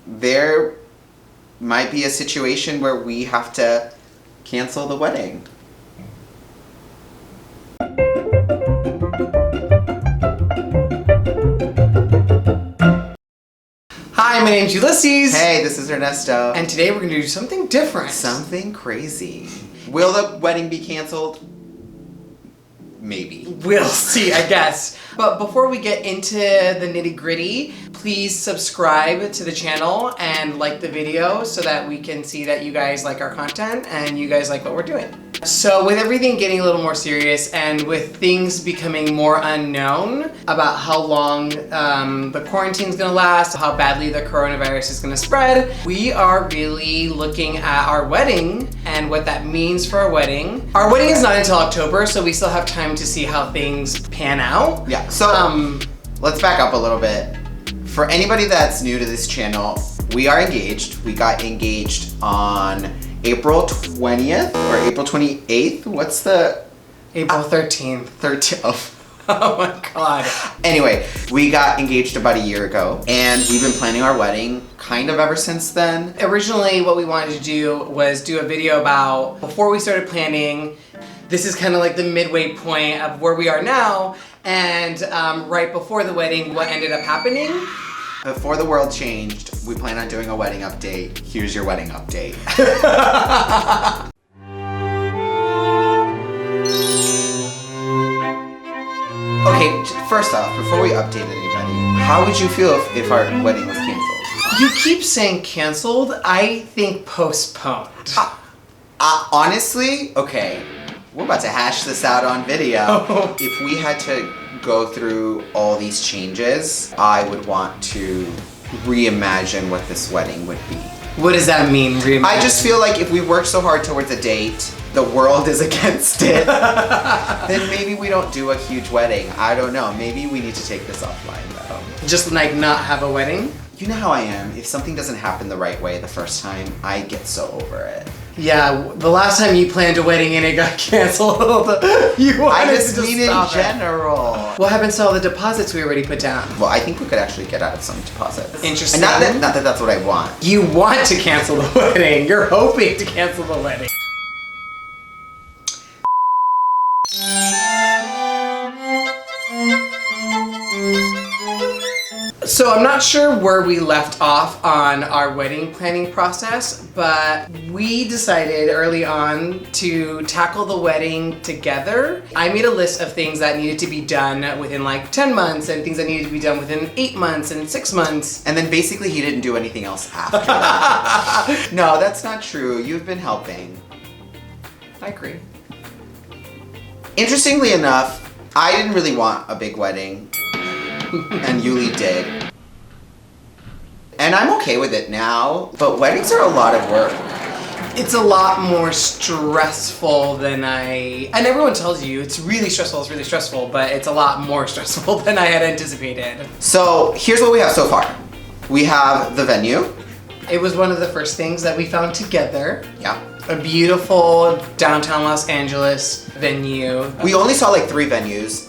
there might be a situation where we have to cancel the wedding. Hi, my name's Ulysses. Hey, this is Ernesto. And today we're going to do something different. Something crazy. Will the wedding be canceled? Maybe. We'll see, I guess. But before we get into the nitty-gritty, please subscribe to the channel and like the video so that we can see that you guys like our content and you guys like what we're doing. So with everything getting a little more serious and with things becoming more unknown about how long the quarantine's gonna last, how badly the coronavirus is gonna spread, we are really looking at our wedding and what that means for our wedding. Our wedding is not until October, so we still have time to see how things pan out. Yeah, so let's back up a little bit. For anybody that's new to this channel, we are engaged. We got engaged on April 20th or April 28th. What's the... April 13th. 13th. Oh my God. Anyway, we got engaged about a year ago and we've been planning our wedding kind of ever since then. Originally, what we wanted to do was do a video about before we started planning. This is kind of like the midway point of where we are now, and right before the wedding, what ended up happening. Before the world changed, we plan on doing a wedding update. Here's your wedding update. Okay, first off, before we update anybody, how would you feel if our wedding was canceled? You keep saying canceled. I think postponed. Honestly, okay, we're about to hash this out on video. If we had to go through all these changes, I would want to reimagine what this wedding would be. What does that mean, reimagine? I just feel like if we work so hard towards a date, the world is against it, then maybe we don't do a huge wedding. I don't know. Maybe we need to take this offline though. Just like not have a wedding? You know how I am. If something doesn't happen the right way the first time, I get so over it. Yeah, the last time you planned a wedding and it got canceled, I just mean in general. What happens to all the deposits we already put down? Well, I think we could actually get out of some deposits. Interesting. And not that that's what I want. You want to cancel the wedding. You're hoping to cancel the wedding. So I'm not sure where we left off on our wedding planning process, but we decided early on to tackle the wedding together. I made a list of things that needed to be done within like 10 months and things that needed to be done within 8 months and 6 months. And then basically he didn't do anything else after that. No, that's not true. You've been helping. I agree. Interestingly enough, I didn't really want a big wedding. And Uly did. And I'm okay with it now, but weddings are a lot of work. It's a lot more stressful than and everyone tells you it's really stressful, but it's a lot more stressful than I had anticipated. So here's what we have so far. We have the venue. It was one of the first things that we found together. Yeah. A beautiful downtown Los Angeles venue. We only saw like 3 venues,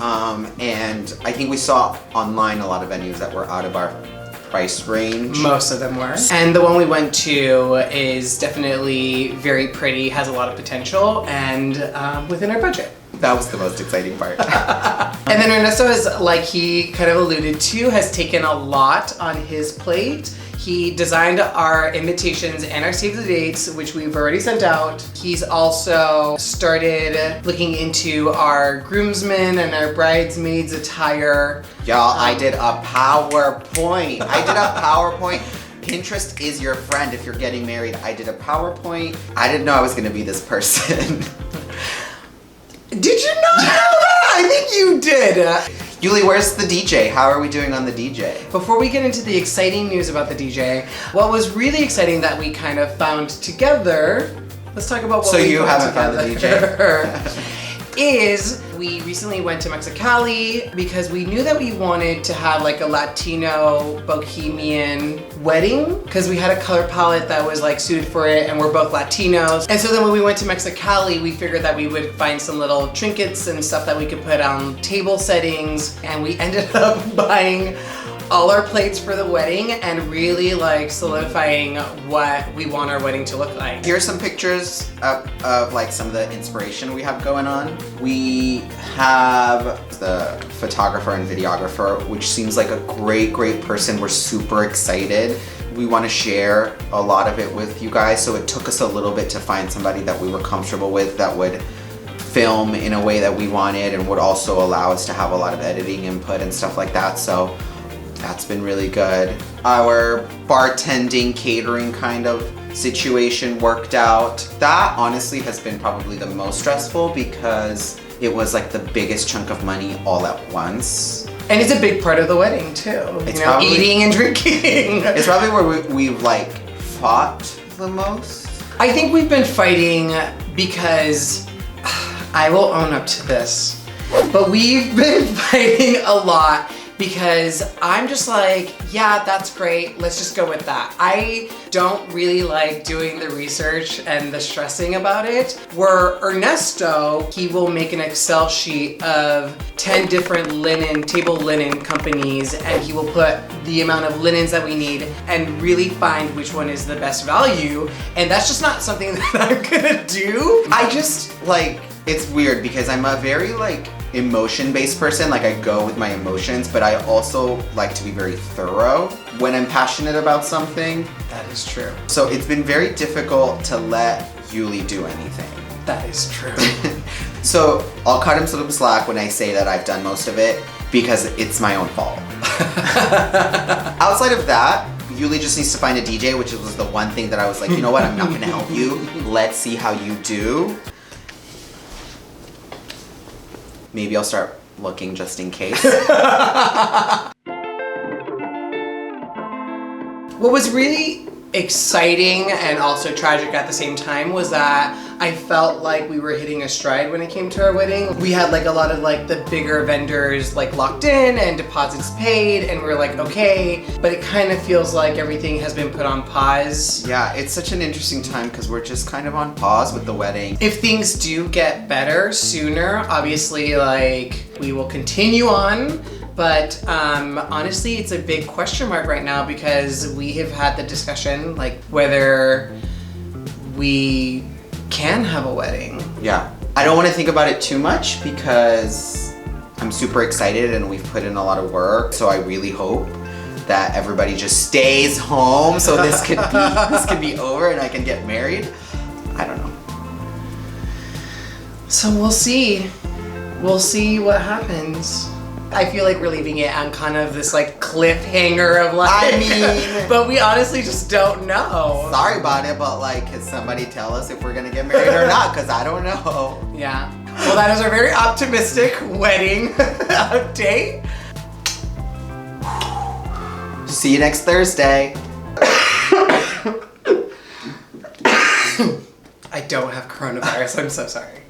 and I think we saw online a lot of venues that were out of our price range. Most of them were. And the one we went to is definitely very pretty, has a lot of potential, and within our budget. That was the most exciting part. And then Ernesto has, like he kind of alluded to, has taken a lot on his plate. He designed our invitations and our save the dates, which we've already sent out. He's also started looking into our groomsmen and our bridesmaids attire. Y'all, I did a PowerPoint. Pinterest is your friend if you're getting married. I did a PowerPoint. I didn't know I was gonna be this person. Did you not know that? I think you did. Uly, where's the DJ? How are we doing on the DJ? Before we get into the exciting news about the DJ, what was really exciting that we kind of found together, let's talk about what So we you haven't found the DJ? Is we recently went to Mexicali because we knew that we wanted to have like a Latino bohemian wedding because we had a color palette that was like suited for it and we're both Latinos. And so then when we went to Mexicali, we figured that we would find some little trinkets and stuff that we could put on table settings, and we ended up buying all our plates for the wedding and really like solidifying what we want our wedding to look like. Here's some pictures of like some of the inspiration we have going on. We have the photographer and videographer, which seems like a great person. We're super excited. We want to share a lot of it with you guys, so it took us a little bit to find somebody that we were comfortable with that would film in a way that we wanted and would also allow us to have a lot of editing input and stuff like that. So that's been really good. Our bartending, catering kind of situation worked out. That honestly has been probably the most stressful because it was like the biggest chunk of money all at once. And it's a big part of the wedding too. It's probably, eating and drinking. It's probably where we've like fought the most. I think we've been fighting because I will own up to this, but we've been fighting a lot because I'm just like, yeah, that's great. Let's just go with that. I don't really like doing the research and the stressing about it. Where Ernesto, he will make an Excel sheet of 10 different table linen companies, and he will put the amount of linens that we need and really find which one is the best value. And that's just not something that I'm gonna do. I just like, it's weird because I'm a very like emotion-based person. Like I go with my emotions, but I also like to be very thorough when I'm passionate about something. That is true. So it's been very difficult to let Uly do anything. That is true. So I'll cut him some slack when I say that I've done most of it because it's my own fault. Outside of that, Uly just needs to find a DJ, which was the one thing that I was like, you know what, I'm not gonna help you. Let's see how you do. Maybe I'll start looking just in case. What was really exciting and also tragic at the same time was that I felt like we were hitting a stride when it came to our wedding. We had like a lot of like the bigger vendors like locked in and deposits paid, and we're like, okay, but it kind of feels like everything has been put on pause. Yeah, it's such an interesting time because we're just kind of on pause with the wedding. If things do get better sooner, obviously like we will continue on. But honestly, it's a big question mark right now because we have had the discussion like whether we can have a wedding. Yeah. I don't want to think about it too much because I'm super excited and we've put in a lot of work. So I really hope that everybody just stays home so this could be over and I can get married. I don't know. So we'll see. We'll see what happens. I feel like we're leaving it on kind of this like cliffhanger of like, I mean, but we honestly just don't know. Sorry about it, but like, can somebody tell us if we're gonna get married or not? Because I don't know. Yeah. Well, that is our very optimistic wedding update. See you next Thursday. I don't have coronavirus. I'm so sorry.